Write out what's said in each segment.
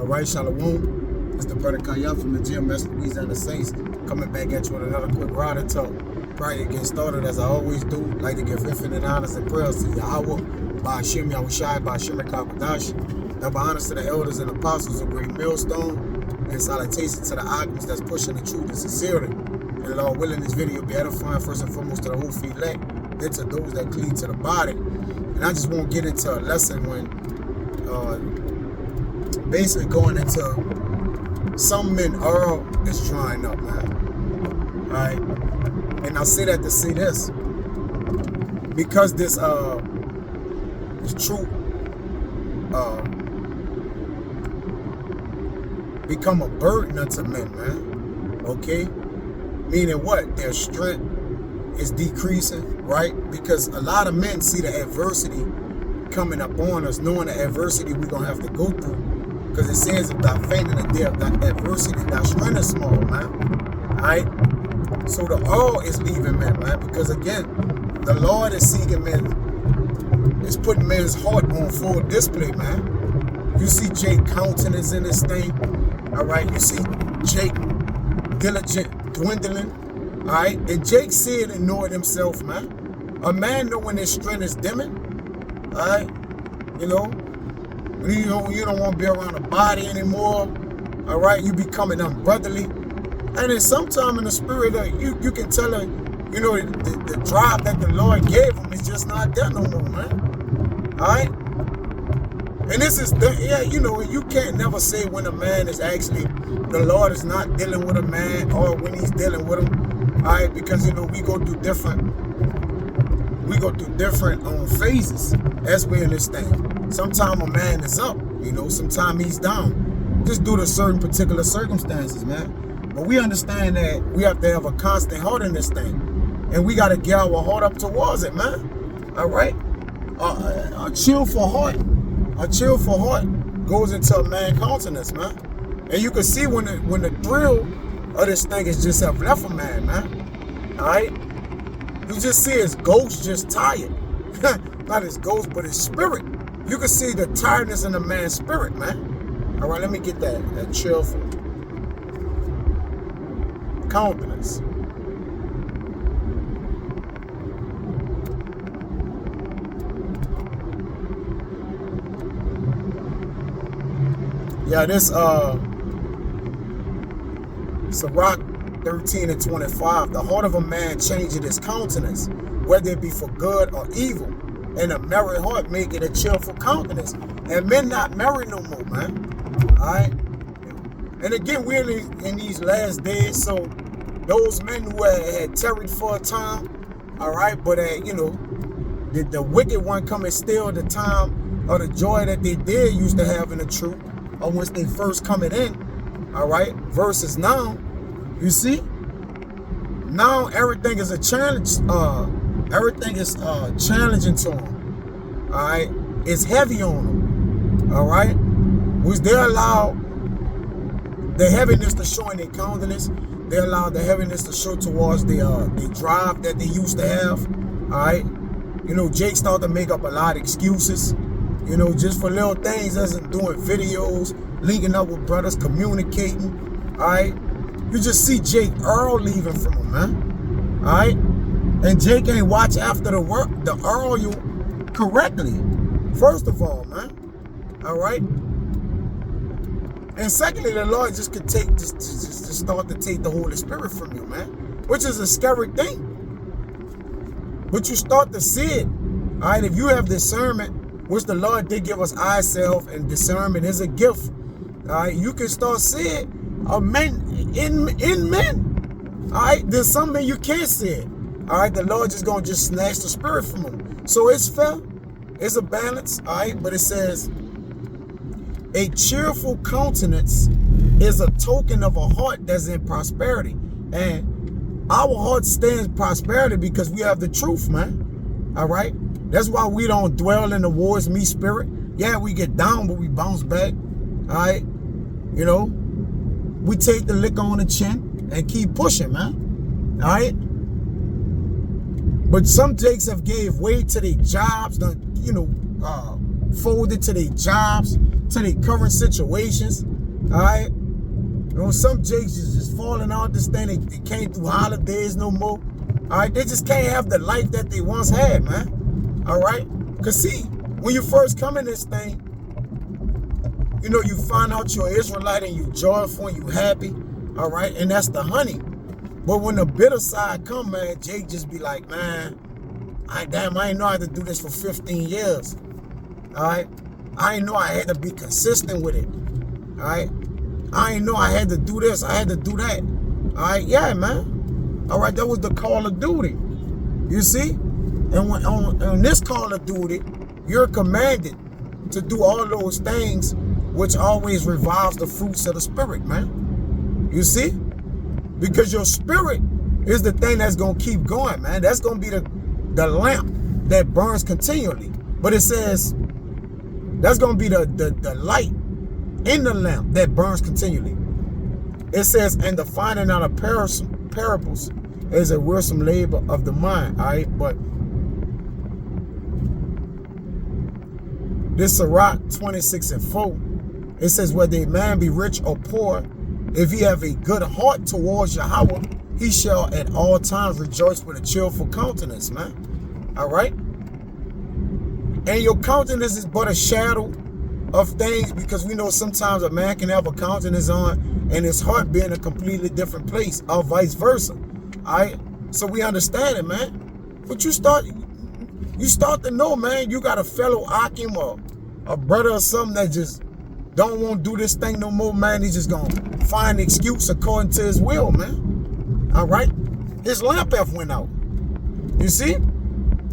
All right, Shalom. It's the brother Kaya from the gym, West Louisiana Saints, coming back at you with another quick rider talk. Prior to getting started, as I always do, like to give infinite honors and prayers to Yahweh, Ba'ashim Yahushai, Ba'ashim Kakadash. Double honors to the elders and apostles of Great Millstone, and salutations to the arguments that's pushing the truth and sincerity. And Lord willing, this video will be edifying first and foremost to the whole elect, then to those that cleave to the body. And I just won't get into a lesson when basically going into some men oil is drying up, man. Alright? And I say that to say this. Because this truth become a burden unto men, man. Okay? Meaning what? Their strength is decreasing, right? Because a lot of men see the adversity coming up on us, knowing the adversity we're going to have to go through. Because it says, if thou faint in the day of that adversity, thy strength is small, man. Alright? So the all is leaving men, man. Because again, the Lord is seeking men, is putting men's heart on full display, man. You see Jake countenance in this thing. Alright? You see Jake diligent dwindling. Alright? And Jake see it and know it himself, man. A man know when his strength is dimming. Alright? You know? You don't want to be around a body anymore. All right, you becoming unbrotherly, and then sometime in the spirit, you can tell her, you know, the drive that the Lord gave him is just not there no more, man. All right, and this is you know, you can't never say when a man is actually the Lord is not dealing with a man or when he's dealing with him. All right, because you know we go through different phases as we're in this thing. Sometimes a man is up, you know, sometimes he's down, just due to certain particular circumstances, man. But we understand that we have to have a constant heart in this thing, and we got to get our heart up towards it, man. All right, a cheerful heart goes into a man's countenance, man. And you can see when the thrill of this thing is just have left a man, man. All right, you just see his ghost just tired, not his ghost, but his spirit. You can see the tiredness in the man's spirit, man. All right, let me get that cheerful countenance. Yeah, this Sirach 13:25. The heart of a man changeth his countenance, whether it be for good or evil. And a merry heart make it a cheerful countenance. And men not merry no more, man. Alright? And again, we're in these last days, so those men who had tarried for a time, alright, but you know, the wicked one come and steal the time or the joy that they did used to have in the truth, or once they first coming in, alright, versus now, you see? Now everything is a challenge, everything is challenging to them. All right, it's heavy on them. All right, which they allow the heaviness to show in their countenance. They allow the heaviness to show towards the drive that they used to have. All right, you know, Jake started to make up a lot of excuses. You know, just for little things, as in doing videos, linking up with brothers, communicating. All right, you just see Jake Earl leaving from him, man. All right. And Jake ain't watch after the oil correctly. First of all, man. All right. And secondly, the Lord just could just start to take the Holy Spirit from you, man. Which is a scary thing. But you start to see it. All right. If you have discernment, which the Lord did give us ourselves, and discernment is a gift. All right. You can start seeing men in men. All right. There's some men you can't see it. All right, the Lord just gonna snatch the spirit from them. So it's fair, it's a balance, all right. But it says, a cheerful countenance is a token of a heart that's in prosperity, and our heart stands prosperity because we have the truth, man. All right, that's why we don't dwell in the wars me spirit. Yeah, we get down, but we bounce back. All right, you know, we take the lick on the chin and keep pushing, man. All right. But some Jakes have gave way to their jobs, you know, folded to their jobs, to their current situations. All right? You know, some jakes is just falling out this thing. They can't do holidays no more. All right? They just can't have the life that they once had, man. All right? Because see, when you first come in this thing, you know, you find out you're Israelite and you joyful and you happy. All right? And that's the honey. But when the bitter side come, man, Jake just be like, man, I ain't know I had to do this for 15 years. All right? I ain't know I had to be consistent with it. All right? I ain't know I had to do this. I had to do that. All right? Yeah, man. All right? That was the call of duty. You see? And when on this call of duty, you're commanded to do all those things which always revives the fruits of the spirit, man. You see? Because your spirit is the thing that's going to keep going, man. That's going to be the lamp that burns continually. But it says that's going to be the light in the lamp that burns continually. It says, and the finding out of parables is a wearisome labor of the mind. All right, but this Sirach 26:4, it says, whether a man be rich or poor, if he have a good heart towards Yahweh, he shall at all times rejoice with a cheerful countenance, man. All right? And your countenance is but a shadow of things, because we know sometimes a man can have a countenance on and his heart be in a completely different place, or vice versa. All right? So we understand it, man. But you start to know, man, you got a fellow Akim or a brother or something that just don't want to do this thing no more, man. He's just going to find an excuse according to his will, man. All right? His lamp F went out. You see?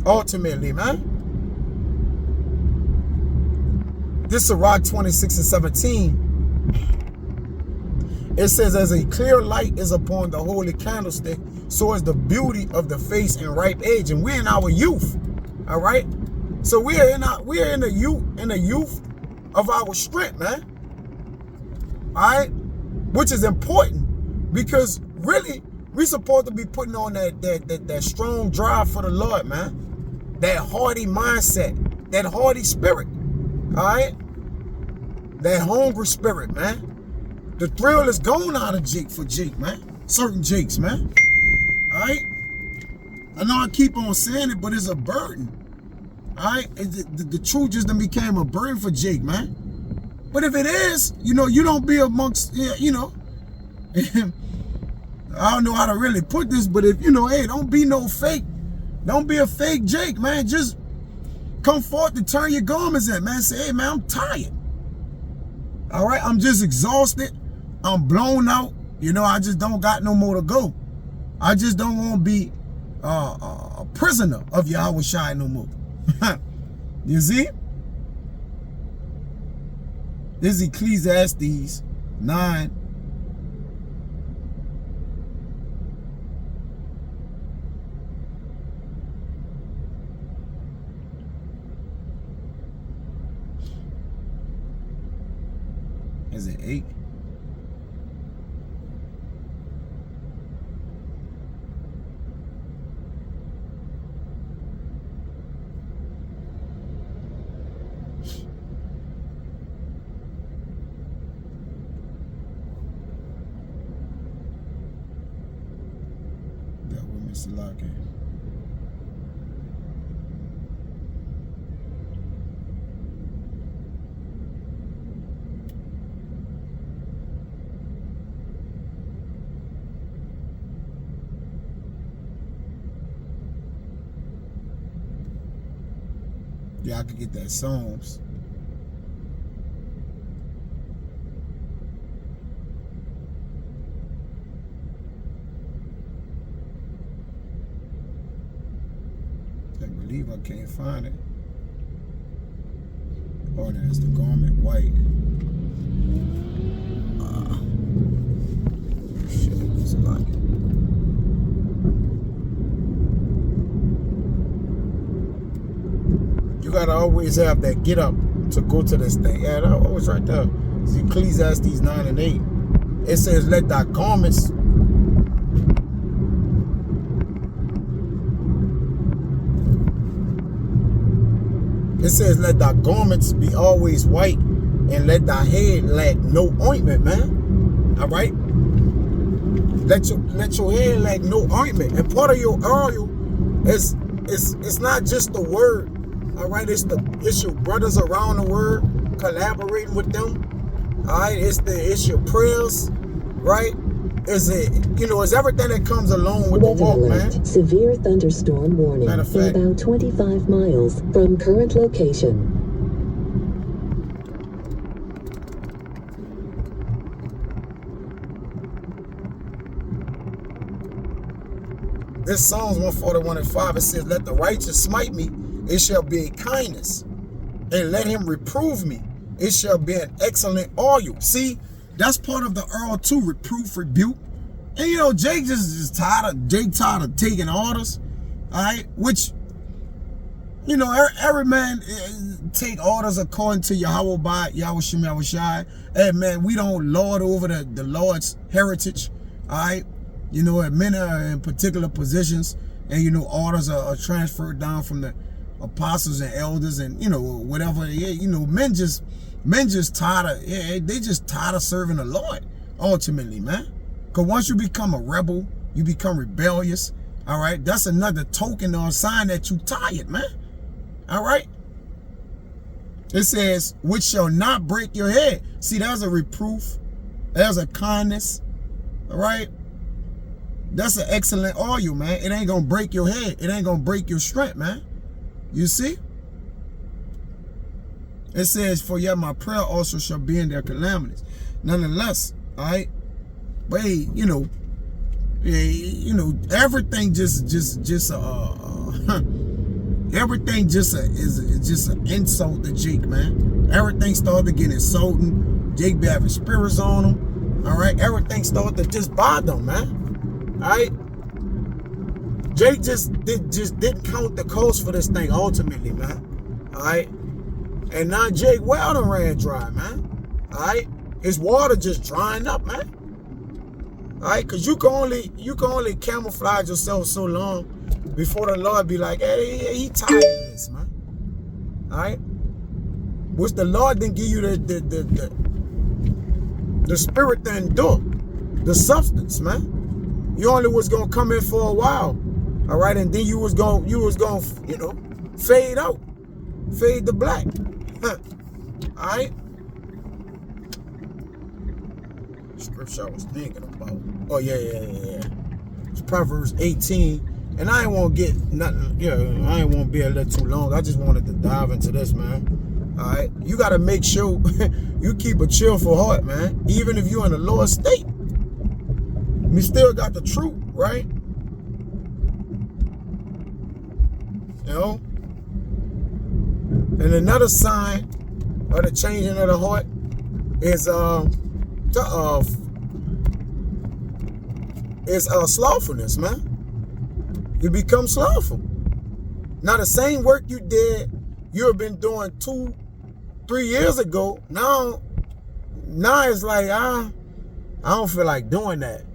Ultimately, man. This Sirach 26:17. It says, as a clear light is upon the holy candlestick, so is the beauty of the face in ripe age. And we're in our youth. All right? So we are in the youth of our strength, man. All right? Which is important, because really we're supposed to be putting on that strong drive for the Lord, man. That hardy mindset, that hardy spirit. All right? That hungry spirit, man. The thrill is gone out of Jake for Jake, man. Certain Jakes, man. All right? I know I keep on saying it, but it's a burden. All right? The truth just done became a burden for Jake, man. But if it is, you know, you don't be amongst, you know, I don't know how to really put this, but if, you know, hey, don't be no fake. Don't be a fake Jake, man. Just come forth and turn your garments in, man. Say, hey, man, I'm tired. All right? I'm just exhausted. I'm blown out. You know, I just don't got no more to go. I just don't want to be a prisoner of Yahweh Shai no more. You see? This is Ecclesiastes 9. Is it 8? That with Mr. Lockett. Yeah, I could get that Psalms. I believe I can't find it. Oh, there's the garment white. Shit, it's like it. You gotta always have that get up to go to this thing. Yeah, that always right there. It's Ecclesiastes 9 and 8. It says, let thy garments let thy garments be always white, and let thy head lack no ointment, man. All right? Let your head lack no ointment. And part of your oil is it's not just the word. All right, it's your brothers around the word, collaborating with them. All right, it's your prayers, right? It's everything that comes along with the walk, man. Severe thunderstorm warning in about 25 miles from current location. This Psalms 141:5, it says, let the righteous smite me, it shall be a kindness. And let him reprove me, it shall be an excellent oil. See, that's part of the oil too, reproof, rebuke. And Jake just tired of taking orders. All right, which, every man take orders according to Yahweh by Yahweh Shem Yahweh Shai. And man, we don't lord over the Lord's heritage. All right. Men are in particular positions, and orders are transferred down from the apostles and elders, and whatever. Men just tired of serving the Lord. Ultimately, man, because once you become a rebel, you become rebellious. All right, that's another token or a sign that you tired, man. All right. It says, which shall not break your head. See, there's a reproof. There's a kindness. All right. That's an excellent oil, man. It ain't going to break your head. It ain't going to break your strength, man. You see? It says, for yet my prayer also shall be in their calamities. Nonetheless, all right? But hey, everything everything is just an insult to Jake, man. Everything started to get insulting. Jake be having spirits on him. All right? Everything started to just bother him, man. All right, Jake just didn't count the cost for this thing ultimately, man. All right, and now Jake well done ran dry, man. All right, his water just drying up, man. All right, cause you can only camouflage yourself so long before the Lord be like, hey, he tired of this, man. All right, which the Lord didn't give you the spirit to endure, the substance, man. You only was gonna come in for a while, all right, and then you was gonna fade out, fade to black. All right. Scripture I was thinking about. Oh yeah. It's Proverbs 18, and I ain't want to get nothing. I ain't want to be a little too long. I just wanted to dive into this, man. All right, you got to make sure you keep a cheerful heart, man, even if you're in a lower state. We still got the truth, right? And another sign of the changing of the heart is slothfulness, man. You become slothful. Now the same work you have been doing 2-3 years ago. Now it's like I don't feel like doing that.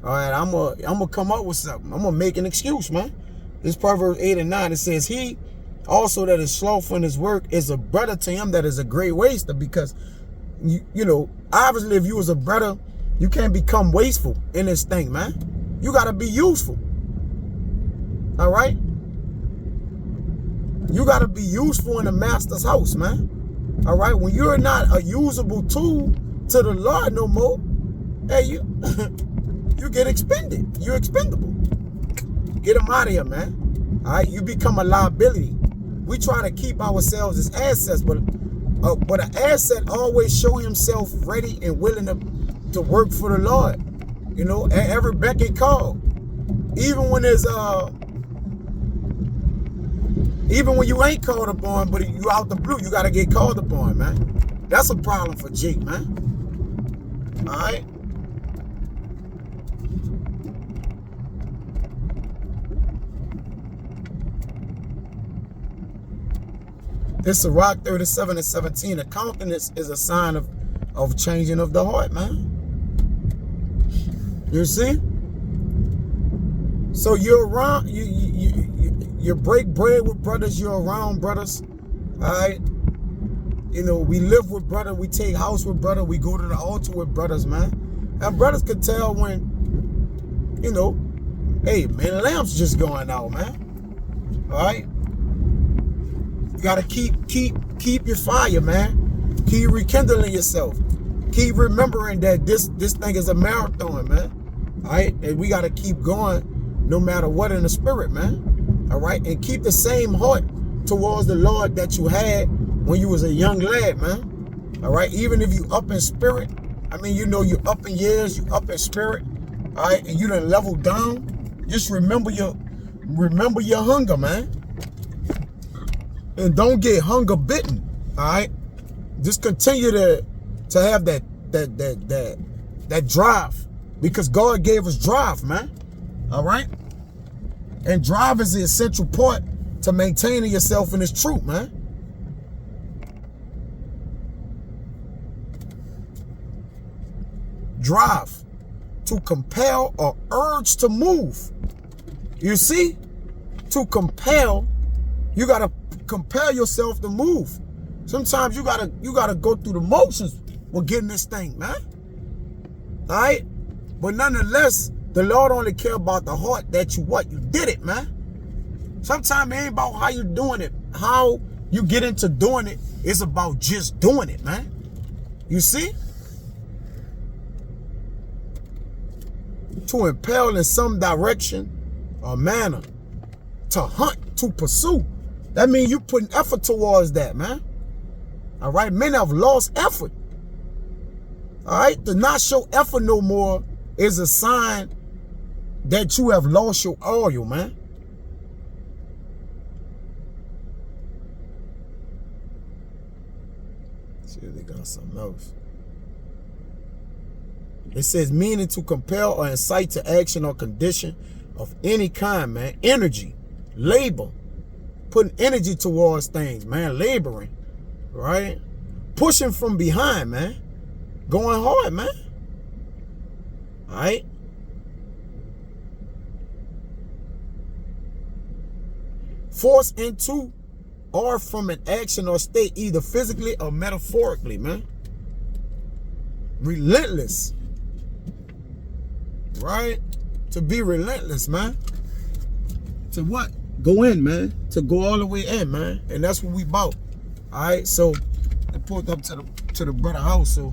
All right, I'm gonna come up with something. I'm gonna make an excuse, man. This Proverbs 8:9, it says, he also that is slothful in his work is a brother to him that is a great waster. Because obviously if you was a brother, you can't become wasteful in this thing, man. You gotta be useful. All right? You gotta be useful in the master's house, man. All right? When you're not a usable tool to the Lord no more, hey, you get expended. You're expendable. Get them out of here, man. All right, you become a liability. We try to keep ourselves as assets, but an asset always show himself ready and willing to work for the Lord. At every beck and call. Even when you ain't called upon, but you out the blue, you gotta get called upon, man. That's a problem for Jake, man. All right. This Sirach 37:17. A countenance is a sign of changing of the heart, man. You see? So you're around, you break bread with brothers, you're around brothers, all right? You know, we live with brother, we take house with brother, we go to the altar with brothers, man. And brothers could tell when, you know, hey, man, lamp's just going out, man. All right? You gotta keep your fire, man. Keep rekindling yourself. Keep remembering that this thing is a marathon, man. All right? And we gotta keep going no matter what in the spirit, man. All right? And keep the same heart towards the Lord that you had when you was a young lad, man. All right? Even if you up in spirit, I mean, you know, you up in years, you up in spirit, all right? And you done leveled down. Just remember your hunger, man. And don't get hunger bitten, all right? Just continue to have that drive, because God gave us drive, man. All right? And drive is the essential part to maintaining yourself in this truth, man. Drive, to compel or urge to move. You see? To compel, you gotta compel yourself to move. Sometimes you gotta go through the motions with getting this thing, man. All right? But nonetheless, the Lord only care about the heart that you did it, man. Sometimes it ain't about how you doing it. How you get into doing it is about just doing it, man. You see? To impel in some direction or manner. To hunt, to pursue. That means you putting effort towards that, man. All right? Men have lost effort. All right? To not show effort no more is a sign that you have lost your oil, man. See if they got something else. It says, meaning to compel or incite to action or condition of any kind, man. Energy, labor, putting energy towards things, man. Laboring, right? Pushing from behind, man. Going hard, man. All right? Force into or from an action or state, either physically or metaphorically, man. Relentless. Right? To be relentless, man. To what? Go in, man. To go all the way in, man. And that's what we bought. All right? So, I pulled up to the brother house, so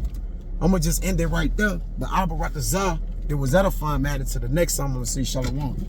I'm going to just end it right there. The Abba Ratazah, it was edifying, man. To the next time I'm going to say Shalom.